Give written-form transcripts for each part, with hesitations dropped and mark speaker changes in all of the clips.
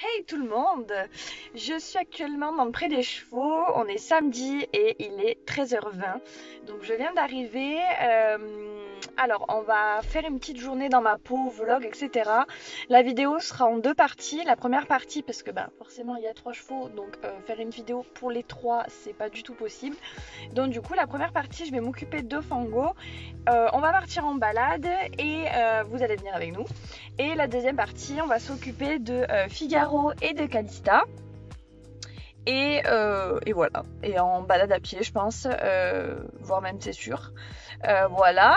Speaker 1: Hey tout le monde! Je suis actuellement dans le pré des chevaux, on est samedi et il est 13h20. Donc je viens d'arriver. Alors on va faire une petite journée dans ma peau, vlog, etc. La vidéo sera en deux parties. La première partie, parce que forcément il y a trois chevaux, donc faire une vidéo pour les trois, c'est pas du tout possible. Donc du coup la première partie, je vais m'occuper de Fango. On va partir en balade et vous allez venir avec nous. Et la deuxième partie, on va s'occuper de Figaro et de Calista. Et voilà. Et en balade à pied, je pense, voire même c'est sûr. Voilà,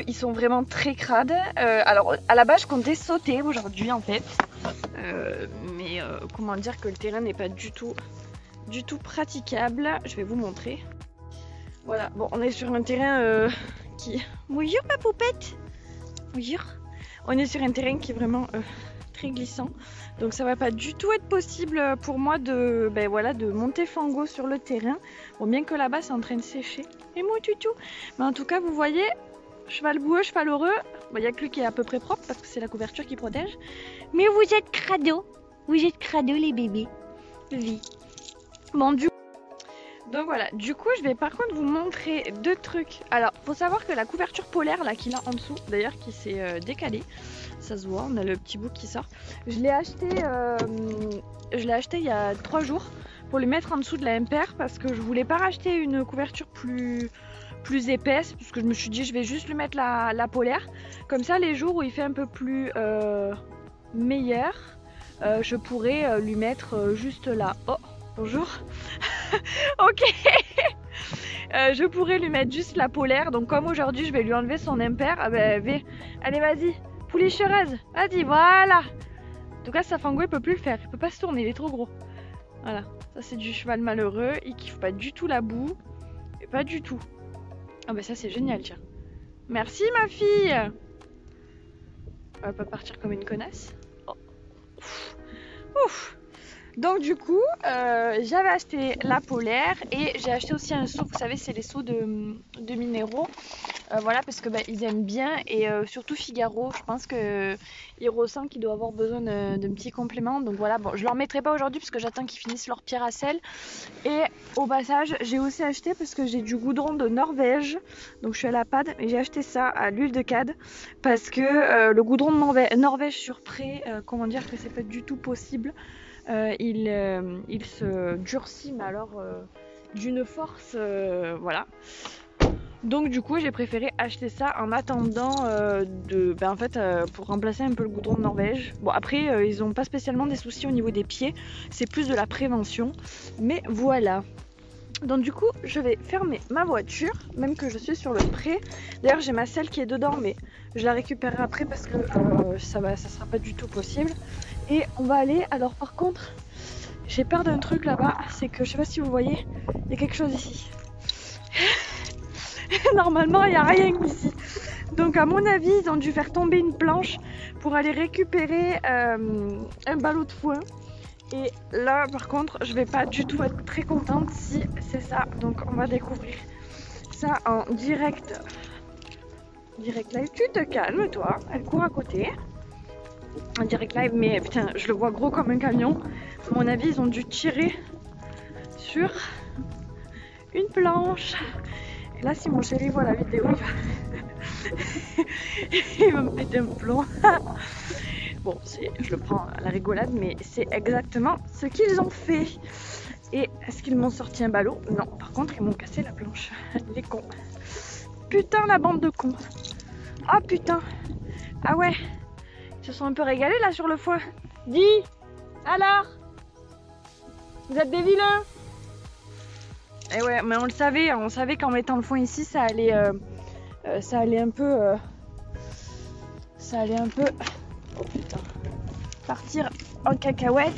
Speaker 1: ils sont vraiment très crades. Alors à la base, je comptais sauter aujourd'hui en fait. Mais comment dire que le terrain n'est pas du tout praticable. Je vais vous montrer. Voilà, bon, on est sur un terrain qui... Bonjour ma poupette. Bonjour. On est sur un terrain qui est vraiment très glissant. Donc ça va pas du tout être possible pour moi de, de monter Fango sur le terrain. Bon, bien que là-bas c'est en train de sécher. Et moi toutou. Mais en tout cas, vous voyez, cheval boueux, cheval heureux. Bon, il n'y a que lui qui est à peu près propre parce que c'est la couverture qui protège. Mais vous êtes crado. Vous êtes crado les bébés. Vie. Bon, donc voilà, du coup je vais par contre vous montrer deux trucs. Alors faut savoir que la couverture polaire là qu'il a en dessous, d'ailleurs qui s'est décalée, ça se voit, on a le petit bout qui sort. Je l'ai acheté il y a 3 jours pour le mettre en dessous de la MPR parce que je voulais pas racheter une couverture plus épaisse, parce que je me suis dit je vais juste lui mettre la polaire. Comme ça les jours où il fait un peu plus meilleur, je pourrais lui mettre juste là. Oh, bonjour. Ok. Je pourrais lui mettre juste la polaire. Donc comme aujourd'hui je vais lui enlever son impair, allez vas-y, poulichereuse, vas-y, voilà. En tout cas sa Fango il peut plus le faire, il peut pas se tourner, il est trop gros. Voilà, ça c'est du cheval malheureux, il kiffe pas du tout la boue. Et pas du tout. Ah ça c'est génial, tiens. Merci ma fille. On va pas partir comme une connasse. Oh. Ouf. Ouf. Donc du coup, j'avais acheté la polaire et j'ai acheté aussi un seau, vous savez c'est les seaux de minéraux, voilà parce que ils aiment bien et surtout Figaro, je pense qu'il ressent qu'il doit avoir besoin d'un petit complément. Donc voilà, bon je leur mettrai pas aujourd'hui parce que j'attends qu'ils finissent leur pierre à sel. Et au passage j'ai aussi acheté parce que j'ai du goudron de Norvège, donc je suis à la pad, mais j'ai acheté ça à l'huile de cad parce que le goudron de Norvège sur pré, comment dire que c'est pas du tout possible. Il se durcit, mais alors d'une force, voilà. Donc du coup j'ai préféré acheter ça en attendant pour remplacer un peu le goudron de Norvège. Bon après ils n'ont pas spécialement des soucis au niveau des pieds, c'est plus de la prévention, mais voilà. Donc du coup je vais fermer ma voiture, même que je suis sur le pré. D'ailleurs j'ai ma selle qui est dedans, mais je la récupérerai après parce que ça sera pas du tout possible. Et on va aller, alors par contre j'ai peur d'un truc là-bas, c'est que je sais pas si vous voyez, il y a quelque chose ici. Normalement il n'y a rien ici. Donc à mon avis ils ont dû faire tomber une planche pour aller récupérer un ballot de foin. Et là par contre je vais pas du tout être très contente si c'est ça. Donc on va découvrir ça en direct. Direct live, tu te calmes toi, elle court à côté. En direct live, mais putain je le vois gros comme un camion. À mon avis ils ont dû tirer sur une planche. Et là si mon chéri voit la vidéo il va me péter un plomb. Bon, je le prends à la rigolade, mais c'est exactement ce qu'ils ont fait. Et est-ce qu'ils m'ont sorti un ballot? Non, par contre, ils m'ont cassé la planche. Les cons. Putain, la bande de cons. Ah putain. Ah ouais. Ils se sont un peu régalés là sur le foin. Dis, alors, vous êtes des vilains? Et ouais, mais on savait qu'en mettant le foin ici, ça allait un peu... Oh putain. Partir en cacahuète.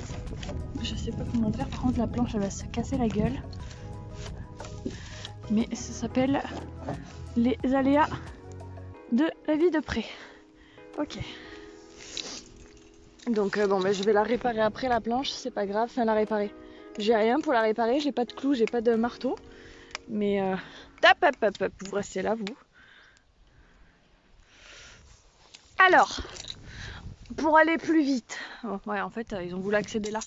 Speaker 1: Je sais pas comment faire, par contre la planche elle va se casser la gueule. Mais ça s'appelle les aléas de la vie de pré. Ok. Donc je vais la réparer après la planche, c'est pas grave, enfin la réparer. J'ai rien pour la réparer, j'ai pas de clous, j'ai pas de marteau. Mais hop, vous restez là vous. Alors, pour aller plus vite. Oh, ouais, en fait, ils ont voulu accéder là.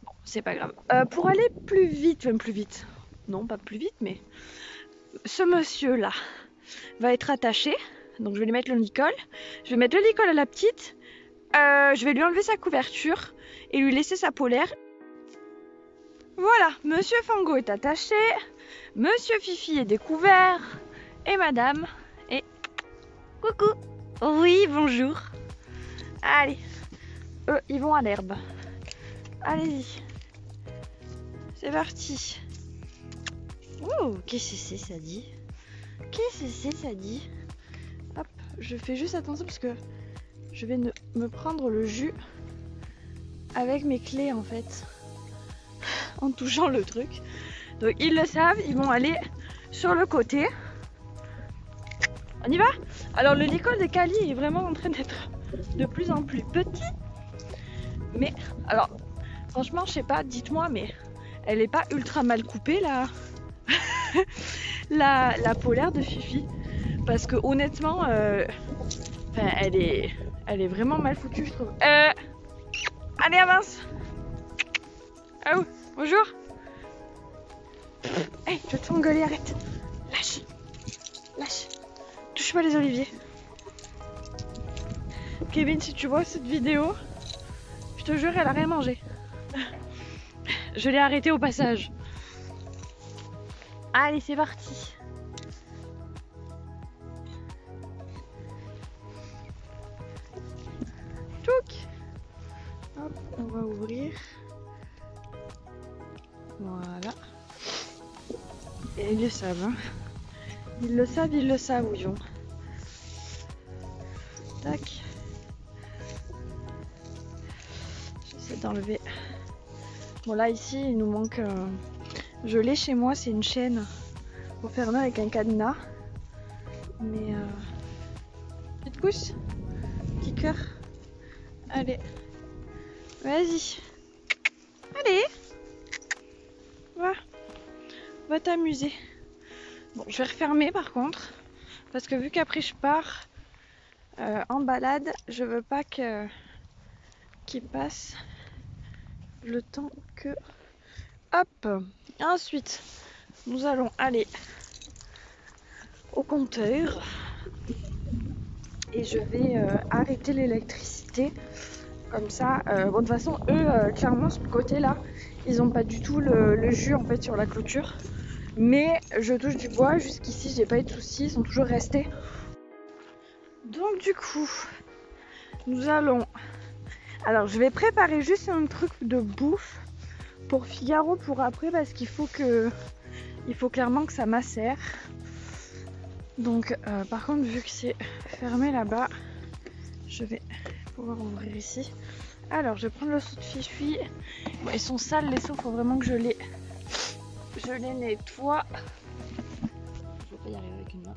Speaker 1: Bon, c'est pas grave. Pour aller plus vite, même plus vite. Non, pas plus vite, mais ce monsieur-là va être attaché. Donc je vais lui mettre le licol. Je vais mettre le licol à la petite. Je vais lui enlever sa couverture et lui laisser sa polaire. Voilà, Monsieur Fango est attaché. Monsieur Fifi est découvert. Et Madame est... Coucou. Oui, bonjour. Allez, eux, ils vont à l'herbe. Allez-y. C'est parti. Oh, qu'est-ce que c'est ça dit? Qu'est-ce que c'est ça dit? Hop, je fais juste attention parce que je vais me prendre le jus avec mes clés en fait. En touchant le truc. Donc ils le savent, ils vont aller sur le côté. On y va? Alors le licol de Kali est vraiment en train d'être de plus en plus petit. Mais alors franchement je sais pas, dites-moi, mais elle est pas ultra mal coupée là. la polaire de Fifi. Parce que honnêtement elle est vraiment mal foutue je trouve. Allez avance. Ah oh, bonjour. Hey, je vais te engueuler, arrête. Lâche. Lâche. Touche pas les oliviers. Kevin, si tu vois cette vidéo, je te jure, elle a rien mangé. Je l'ai arrêtée au passage. Allez, c'est parti. Touc. Hop, on va ouvrir. Voilà. Et ils le savent, hein. Ils le savent où ils vont. Tac. J'essaie d'enlever. Bon là ici il nous manque. Je l'ai chez moi, c'est une chaîne pour faire nœud avec un cadenas. Mais petite couche, petit cœur. Allez, vas-y. Allez. Va t'amuser. Bon, je vais refermer par contre, parce que vu qu'après je pars en balade, je veux pas qu'il passe le temps que... Hop. Ensuite, nous allons aller au compteur et je vais arrêter l'électricité. Comme ça, bon, de toute façon, eux, clairement, ce côté-là, ils n'ont pas du tout le jus en fait sur la clôture. Mais je touche du bois, jusqu'ici j'ai pas eu de soucis, ils sont toujours restés. Donc du coup, nous allons... Alors je vais préparer juste un truc de bouffe pour Figaro pour après parce qu'il faut clairement que ça macère. Donc par contre vu que c'est fermé là-bas, je vais pouvoir ouvrir ici. Alors je vais prendre le seau de Fifi. Bon, ils sont sales les seaux, faut vraiment que je les nettoie. Je vais pas y arriver avec une main.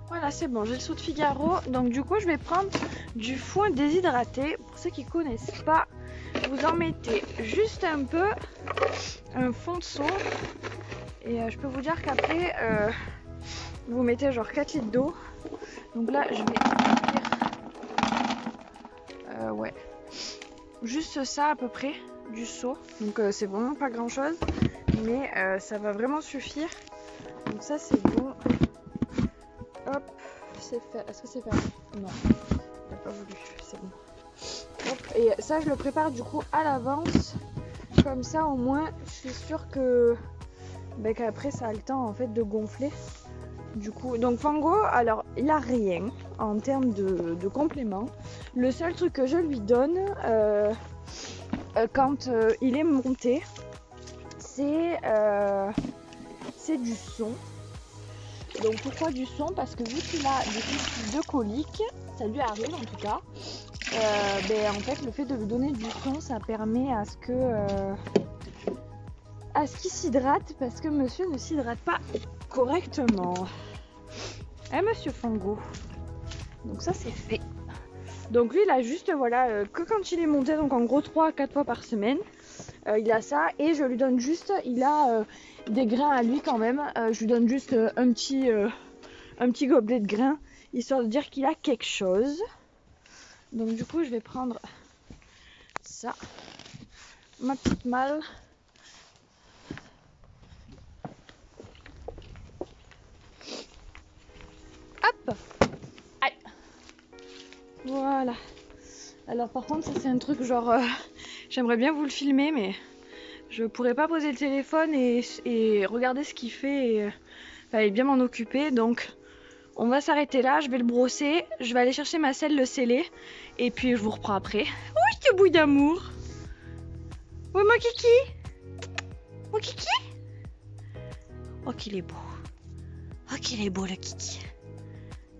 Speaker 1: Voilà, c'est bon, j'ai le seau de Figaro. Donc du coup, je vais prendre du foin déshydraté. Pour ceux qui connaissent pas, vous en mettez juste un peu, un fond de seau. Et je peux vous dire qu'après, vous mettez genre 4 litres d'eau. Donc là, je vais remplir, ouais, juste ça à peu près du seau. Donc c'est vraiment pas grand chose, mais ça va vraiment suffire. Donc ça c'est bon. Hop, c'est fait. Est-ce que c'est fait? Non, il n'a pas voulu, c'est bon. Hop, et ça je le prépare du coup à l'avance. Comme ça au moins je suis sûre que qu'après ça a le temps en fait de gonfler. Du coup, donc Fango, alors il a rien en termes de compléments. Le seul truc que je lui donne quand il est monté, c'est du son. Donc pourquoi du son? Parce que vu qu'il a des soucis de colique, ça lui arrive en tout cas, en fait le fait de lui donner du son, ça permet à ce qu'il s'hydrate, parce que monsieur ne s'hydrate pas correctement. Hein monsieur Fango? Donc ça c'est fait. Donc lui il a juste voilà que quand il est monté, donc en gros 3 à 4 fois par semaine, il a ça, et je lui donne juste, il a des grains à lui quand même, je lui donne juste un petit gobelet de grains, histoire de dire qu'il a quelque chose. Donc du coup je vais prendre ça, ma petite malle. Hop, aïe. Voilà. Alors par contre ça c'est un truc genre j'aimerais bien vous le filmer mais je pourrais pas poser le téléphone et regarder ce qu'il fait et bien m'en occuper. Donc on va s'arrêter là, je vais le brosser, je vais aller chercher ma selle, le sceller et puis je vous reprends après. Oui, que bouille d'amour. Oui, mon kiki. Mon kiki. Oh qu'il est beau. Oh qu'il est beau le kiki.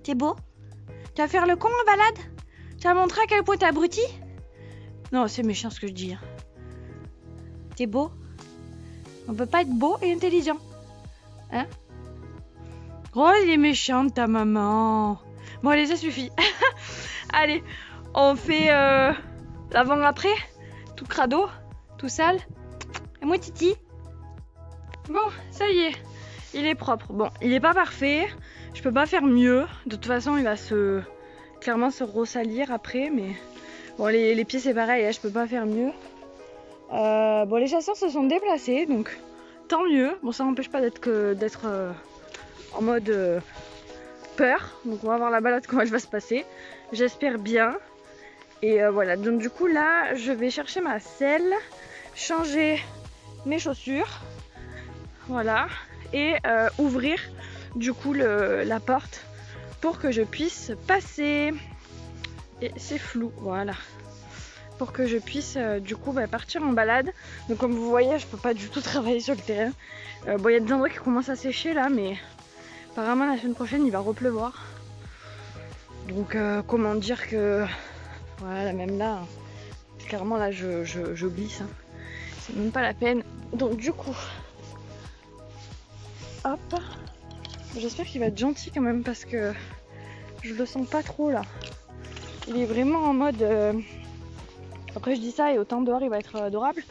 Speaker 1: T'es beau? Tu vas faire le con en balade? Tu vas montrer à quel point t'es abruti? Non, c'est méchant ce que je dis. Hein. T'es beau? On peut pas être beau et intelligent. Hein? Oh, il est méchante ta maman. Bon, allez, ça suffit. Allez, on fait l'avant-après. Tout crado, tout sale. Et moi, Titi. Bon, ça y est. Il est propre. Bon, il est pas parfait. Je peux pas faire mieux. De toute façon, il va clairement se ressalir après. Mais bon, les pieds, c'est pareil. Hein, je peux pas faire mieux. Bon, les chasseurs se sont déplacés. Donc, tant mieux. Bon, ça n'empêche pas d'être en mode peur. Donc on va voir la balade comment elle va se passer. J'espère bien. Et voilà. Donc du coup là, je vais chercher ma selle, changer mes chaussures. Voilà. Et ouvrir du coup la porte pour que je puisse passer. Et c'est flou. Voilà. Pour que je puisse du coup partir en balade. Donc comme vous voyez, je peux pas du tout travailler sur le terrain. Bon, il y a des endroits qui commencent à sécher là, mais apparemment la semaine prochaine il va repleuvoir. Donc comment dire que voilà, même là clairement là je glisse hein. C'est même pas la peine. Donc du coup hop, j'espère qu'il va être gentil quand même parce que je le sens pas trop là. Il est vraiment en mode après je dis ça et autant dehors il va être adorable,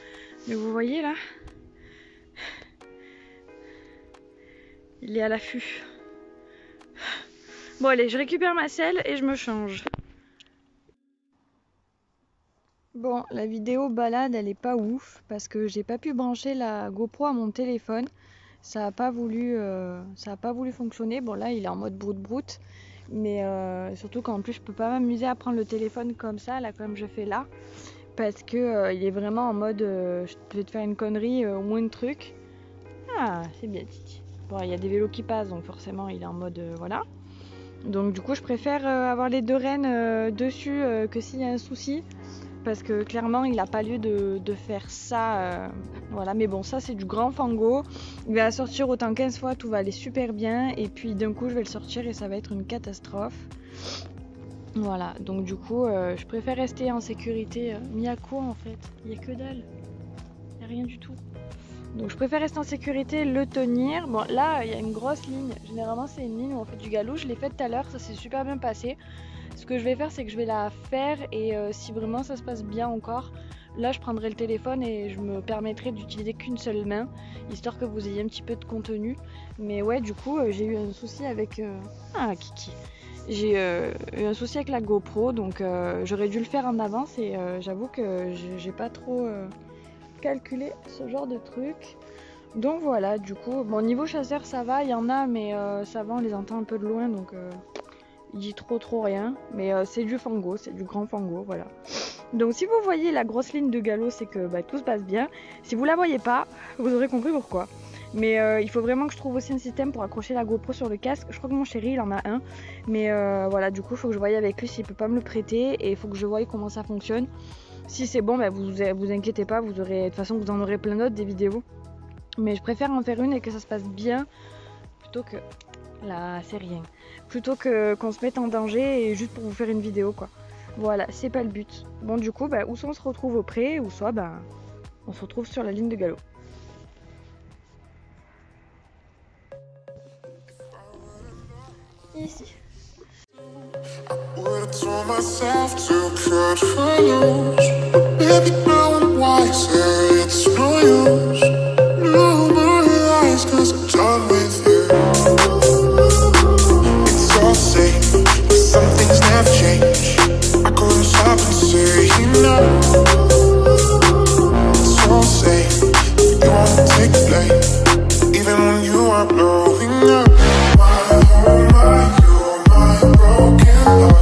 Speaker 1: mais vous voyez là il est à l'affût. Bon allez, je récupère ma selle et je me change. Bon, la vidéo balade elle est pas ouf parce que j'ai pas pu brancher la GoPro à mon téléphone. Ça a pas voulu fonctionner. Bon là il est en mode broute, mais surtout qu'en plus je peux pas m'amuser à prendre le téléphone comme ça là comme je fais là parce que il est vraiment en mode je vais te faire une connerie au moins de trucs. Ah c'est bien Titi. Bon il y a des vélos qui passent donc forcément il est en mode voilà. Donc du coup je préfère avoir les deux rênes dessus que s'il y a un souci. Parce que clairement il n'a pas lieu de faire ça. Voilà, mais bon ça c'est du grand fango. Il va sortir autant 15 fois, tout va aller super bien. Et puis d'un coup je vais le sortir et ça va être une catastrophe. Voilà, donc du coup je préfère rester en sécurité. Mais il y a quoi en fait? Il n'y a que dalle. Il n'y a rien du tout. Donc je préfère rester en sécurité, le tenir. Bon là il y a une grosse ligne. Généralement c'est une ligne où on fait du galop. Je l'ai faite tout à l'heure, ça s'est super bien passé. Ce que je vais faire c'est que je vais la faire et si vraiment ça se passe bien encore, là je prendrai le téléphone et je me permettrai d'utiliser qu'une seule main, histoire que vous ayez un petit peu de contenu. Mais ouais du coup j'ai eu un souci avec... Ah Kiki. J'ai eu un souci avec la GoPro donc j'aurais dû le faire en avance et j'avoue que j'ai pas trop calculé ce genre de truc. Donc voilà du coup, bon niveau chasseur ça va, il y en a mais ça va on les entend un peu de loin donc... Il dit trop rien, mais c'est du fango, c'est du grand fango, voilà. Donc si vous voyez la grosse ligne de galop, c'est que tout se passe bien. Si vous la voyez pas, vous aurez compris pourquoi. Mais il faut vraiment que je trouve aussi un système pour accrocher la GoPro sur le casque. Je crois que mon chéri il en a un, mais voilà, du coup il faut que je voie avec lui s'il peut pas me le prêter et il faut que je voie comment ça fonctionne. Si c'est bon, vous inquiétez pas, vous aurez, de toute façon vous en aurez plein d'autres des vidéos. Mais je préfère en faire une et que ça se passe bien plutôt que... Là, c'est rien. Plutôt que qu'on se mette en danger et juste pour vous faire une vidéo quoi. Voilà, c'est pas le but. Bon du coup, ou soit on se retrouve au pré, ou soit on se retrouve sur la ligne de galop. Ici. Some things never change. I couldn't
Speaker 2: So safe, you won't take the blame, even when you are blowing up. Oh my, you're my broken heart.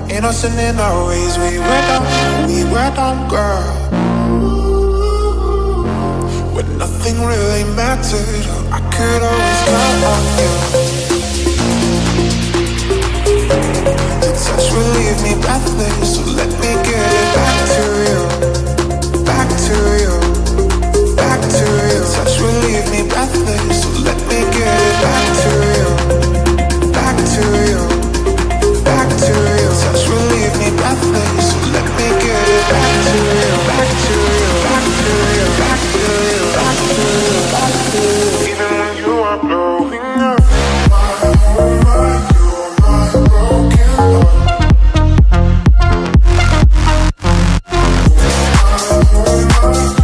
Speaker 2: Innocent in our ways, we were dumb, girl. When nothing really mattered, I could always count on you. The touch will leave me breathless, so let me get it back to you, back to you, back to you. The touch will leave me breathless, so let me get it back to you, back to you. Back to you, touch will leave me breathless. So let me get it back to you, back to you, back to you, back to you, back to you, back to you. Even when you are blowing up, oh my, you're my broken heart. Oh my, you're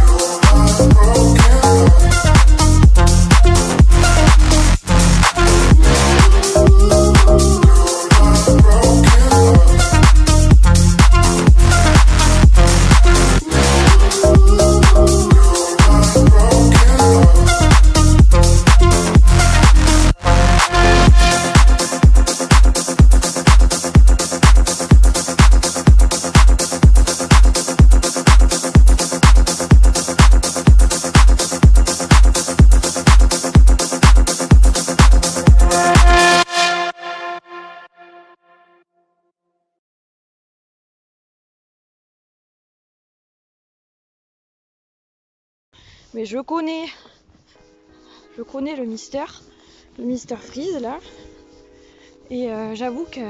Speaker 2: my broken heart.
Speaker 1: Mais je connais le Mister Freeze là. Et j'avoue que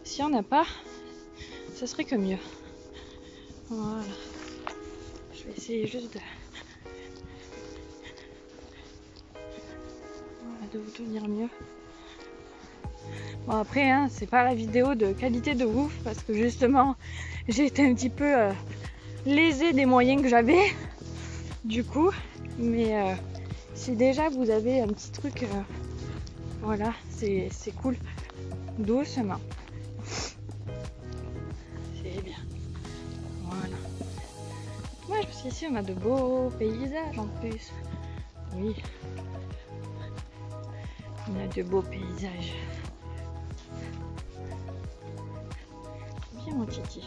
Speaker 1: s'il n'y en a pas, ça serait que mieux. Voilà. Je vais essayer juste de vous tenir mieux. Bon après, hein, c'est pas la vidéo de qualité de ouf parce que justement, j'ai été un petit peu lésée des moyens que j'avais. Du coup, mais si déjà vous avez un petit truc, voilà, c'est cool, doucement, c'est bien, voilà. Moi je suis ici, on a de beaux paysages en plus, oui, on a de beaux paysages. Viens mon titi.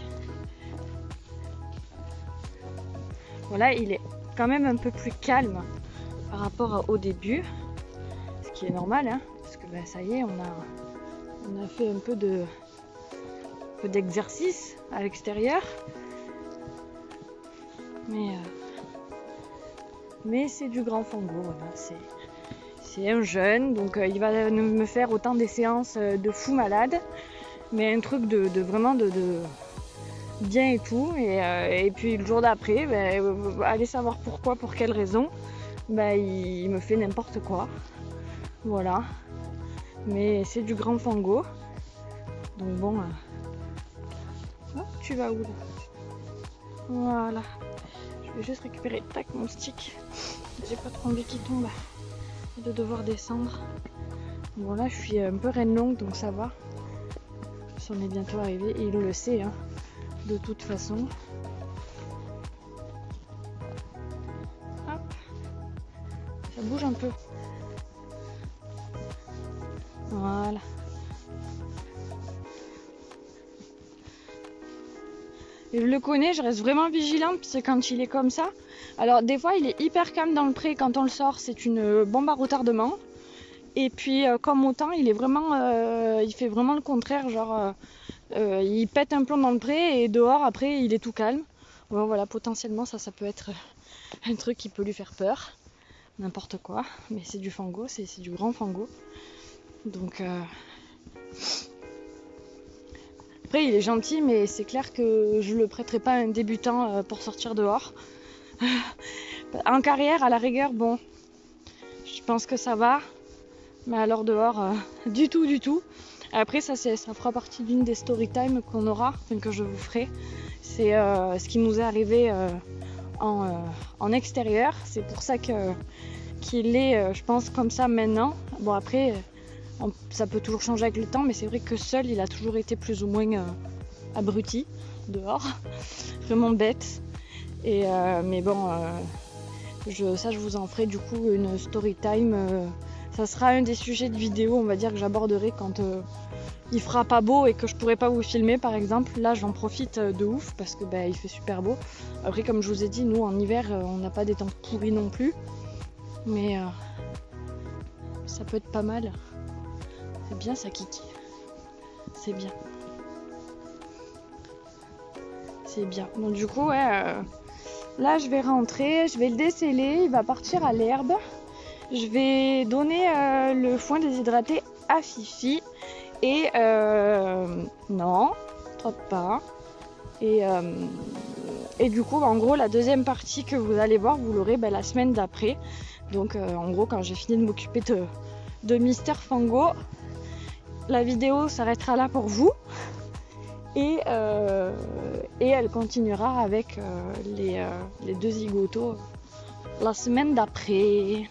Speaker 1: Voilà, il est quand même un peu plus calme par rapport au début, ce qui est normal, hein, parce que ben, ça y est, on a fait un peu d'exercice à l'extérieur, mais c'est du grand fango, voilà. C'est un jeune, donc il va me faire autant des séances de fou malade, mais un truc de vraiment de bien et tout, et puis le jour d'après, ben, allez savoir pourquoi, pour quelle raison, ben, il me fait n'importe quoi, voilà, mais c'est du grand fango, donc bon, oh, tu vas où là? Voilà, je vais juste récupérer, tac, mon stick, j'ai pas trop envie qu'il tombe, de devoir descendre, bon là je suis un peu reine longue, donc ça va, on est bientôt arrivé, et il le sait, hein. De toute façon, hop, ça bouge un peu. Voilà. Et je le connais, je reste vraiment vigilante parce que quand il est comme ça, alors des fois il est hyper calme dans le pré, quand on le sort c'est une bombe à retardement. Et puis comme autant il est vraiment, il fait vraiment le contraire, genre il pète un plomb dans le pré et dehors après il est tout calme. Bon, voilà, potentiellement ça peut être un truc qui peut lui faire peur, n'importe quoi, mais c'est du fango, c'est du grand fango. Donc après Après, il est gentil, mais c'est clair que je le prêterai pas à un débutant pour sortir dehors. En carrière, à la rigueur, bon, je pense que ça va. Mais alors dehors, du tout, du tout. Après, ça fera partie d'une des story time qu'on aura, enfin, que je vous ferai. C'est ce qui nous est arrivé en extérieur. C'est pour ça qu'il est, je pense, comme ça maintenant. Bon, après, ça peut toujours changer avec le temps, mais c'est vrai que seul, il a toujours été plus ou moins abruti dehors. Vraiment bête. Mais bon, ça, je vous en ferai du coup une story time. Ça sera un des sujets de vidéo, on va dire, que j'aborderai quand il fera pas beau et que je pourrai pas vous filmer, par exemple. Là, j'en profite de ouf parce que il fait super beau. Après, comme je vous ai dit, nous en hiver, on n'a pas des temps pourris non plus, mais ça peut être pas mal. C'est bien ça, Kiki. C'est bien. C'est bien. Donc du coup, ouais, là, je vais rentrer, je vais le déceler, il va partir à l'herbe. Je vais donner le foin déshydraté à Fifi et non, trotte pas. Et du coup, en gros, la deuxième partie que vous allez voir, vous l'aurez la semaine d'après. Donc, en gros, quand j'ai fini de m'occuper de Mister Fango, la vidéo s'arrêtera là pour vous. Et elle continuera avec les deux zigotos la semaine d'après.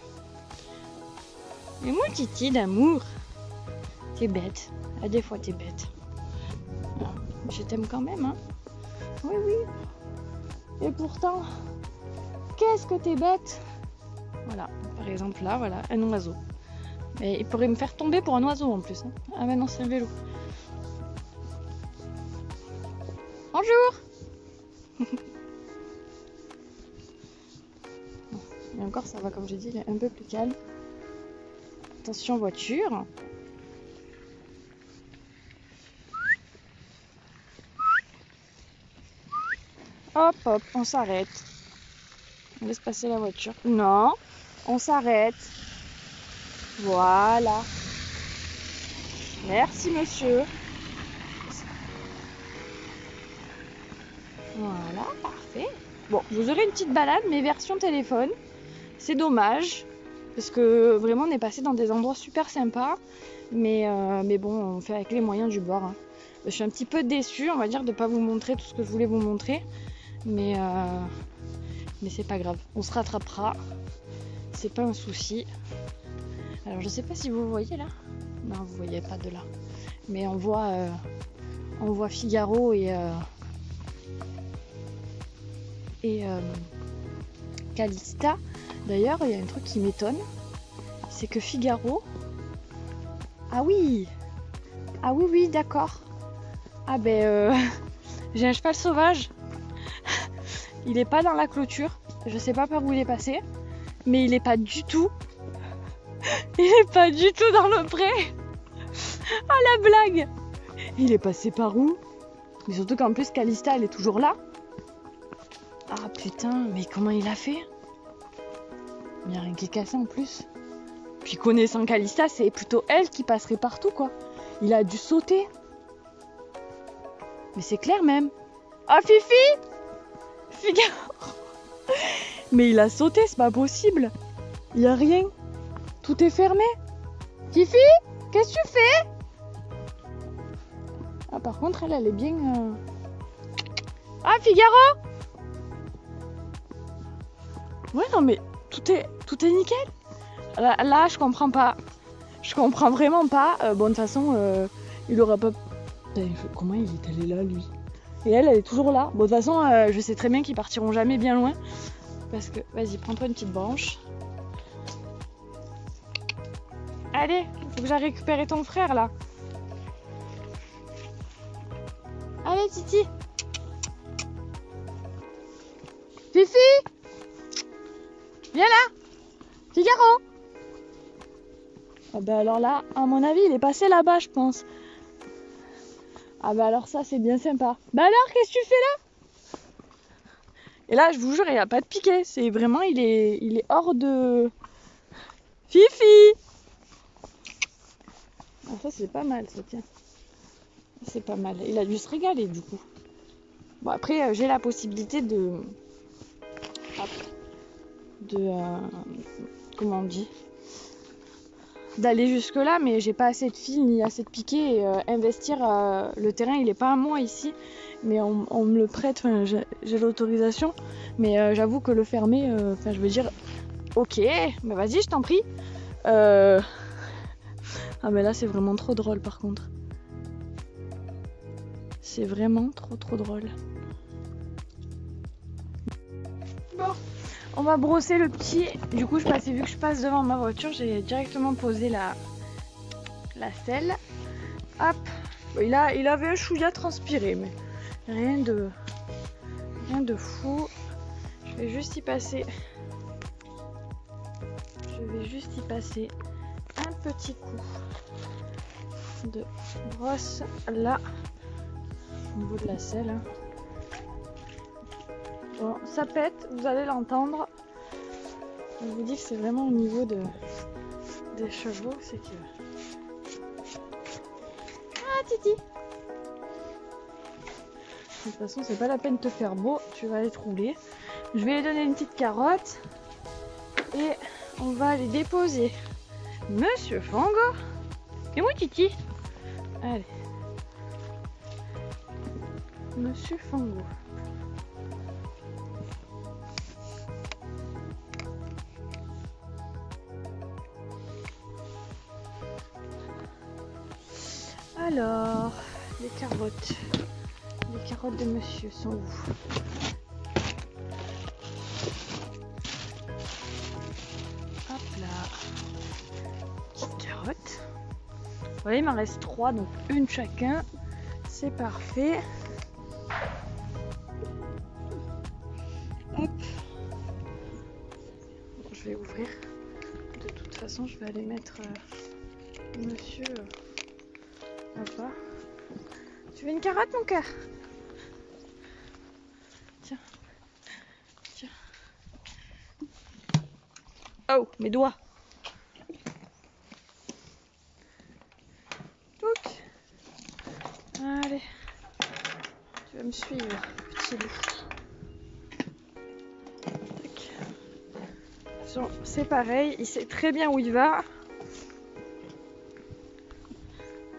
Speaker 1: Mais mon titi d'amour, t'es bête. Ah, des fois t'es bête. Ah, je t'aime quand même, hein. Oui, oui. Et pourtant, qu'est-ce que t'es bête. Voilà, par exemple là, voilà, un oiseau. Mais il pourrait me faire tomber pour un oiseau en plus. Hein. Ah mais non, c'est un vélo. Bonjour. Et encore, ça va, comme j'ai dit, il est un peu plus calme. Attention voiture. Hop, hop, on s'arrête. On laisse passer la voiture. Non, on s'arrête. Voilà. Merci, monsieur. Voilà, parfait. Bon, vous aurez une petite balade, mais version téléphone. C'est dommage. Parce que vraiment on est passé dans des endroits super sympas, mais bon, on fait avec les moyens du bord. Hein. Je suis un petit peu déçue, on va dire, de ne pas vous montrer tout ce que je voulais vous montrer, mais c'est pas grave, on se rattrapera, c'est pas un souci. Alors je sais pas si vous voyez là, non vous voyez pas de là, mais on voit Figaro et Calista. D'ailleurs, il y a un truc qui m'étonne, c'est que Figaro... Ah oui, d'accord. Ah j'ai un cheval sauvage. Il est pas dans la clôture. Je sais pas par où il est passé, mais il est pas du tout... Il est pas du tout dans le pré. Ah la blague. Il est passé par où? Mais surtout qu'en plus, Calista, elle est toujours là. Ah putain, mais comment il a fait? Il n'y a rien qui est cassé en plus. Puis connaissant Calista, c'est plutôt elle qui passerait partout quoi. Il a dû sauter. Mais c'est clair même. Oh Fifi! Figaro! Mais il a sauté, c'est pas possible. Il n'y a rien. Tout est fermé. Fifi? Qu'est-ce que tu fais? Ah par contre elle est bien... Ah Figaro! Ouais non mais tout est nickel. Là, je comprends pas. Je comprends vraiment pas. Bon, de toute façon, il aura pas... Comment il est allé là, lui? Et elle est toujours là. Bon, de toute façon, je sais très bien qu'ils partiront jamais bien loin. Parce que... Vas-y, prends-toi une petite branche. Allez, faut que j'aille récupérer ton frère, là. Allez, Titi. Fifi! Viens là! Figaro! Ah bah alors là, à mon avis, il est passé là-bas, je pense. Ah bah alors ça, c'est bien sympa. Bah alors, qu'est-ce que tu fais là? Et là, je vous jure, il n'y a pas de piquet. C'est vraiment, il est hors de... Fifi! Ah ça, c'est pas mal, ça, tiens. C'est pas mal. Il a dû se régaler du coup. Bon après j'ai la possibilité de... comment on dit, d'aller jusque là, mais j'ai pas assez de fils ni assez de piquets et investir le terrain il est pas à moi ici, mais on me le prête, j'ai l'autorisation, mais j'avoue que le fermer, je veux dire ok, bah vas-y je t'en prie. Ah mais là c'est vraiment trop drôle par contre, c'est vraiment trop drôle. Bon, on va brosser le petit. Du coup, vu que je passe devant ma voiture, j'ai directement posé la selle. Hop. Il avait un chouïa transpiré, mais rien de fou. Je vais juste y passer un petit coup de brosse là, au niveau de la selle. Hein. Bon, ça pète, vous allez l'entendre. Je vous dis que c'est vraiment au niveau des chevaux, c'est que... Ah Titi! De toute façon, c'est pas la peine de te faire beau, tu vas être roulé. Je vais lui donner une petite carotte et on va aller déposer Monsieur Fango. Et moi Titi? Allez. Monsieur Fango. Alors, les carottes de monsieur sont où? Hop là, petite carotte. Voilà, il m'en reste 3, donc une chacun, c'est parfait. Hop. Bon, je vais ouvrir. De toute façon, je vais aller mettre monsieur... Papa. Tu veux une carotte mon cœur? Tiens. Oh, mes doigts. Donc. Allez. Tu vas me suivre, petit loup. C'est pareil, il sait très bien où il va.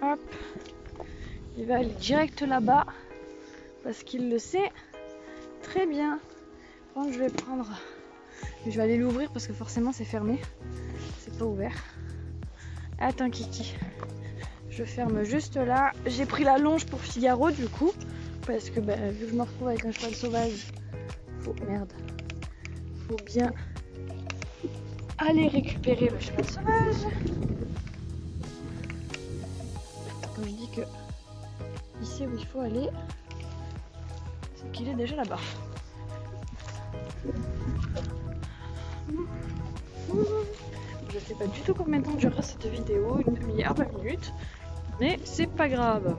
Speaker 1: Hop. Il va aller direct là-bas parce qu'il le sait très bien. Bon, je vais prendre... Je vais aller l'ouvrir parce que forcément c'est fermé. C'est pas ouvert. Attends Kiki. Je ferme juste là. J'ai pris la longe pour Figaro du coup. Parce que vu que je me retrouve avec un cheval sauvage, faut bien aller récupérer le cheval sauvage. Quand je dis que il sait où il faut aller, c'est qu'il est déjà là-bas. Je sais pas du tout combien de temps durera cette vidéo, une demi-heure, 20 minutes, mais c'est pas grave.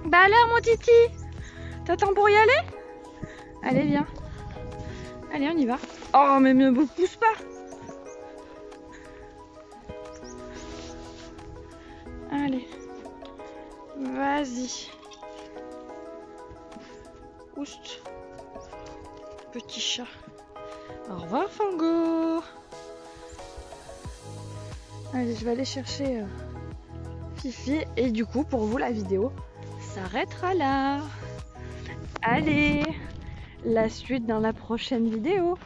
Speaker 1: Bah alors mon Titi, t'attends pour y aller? Allez viens. Allez on y va. Oh mais ne me pousse pas. Allez. Vas-y. Oust. Petit chat. Au revoir Fango. Allez, je vais aller chercher Fifi. Et du coup, pour vous, la vidéo s'arrêtera là. Allez, la suite dans la prochaine vidéo.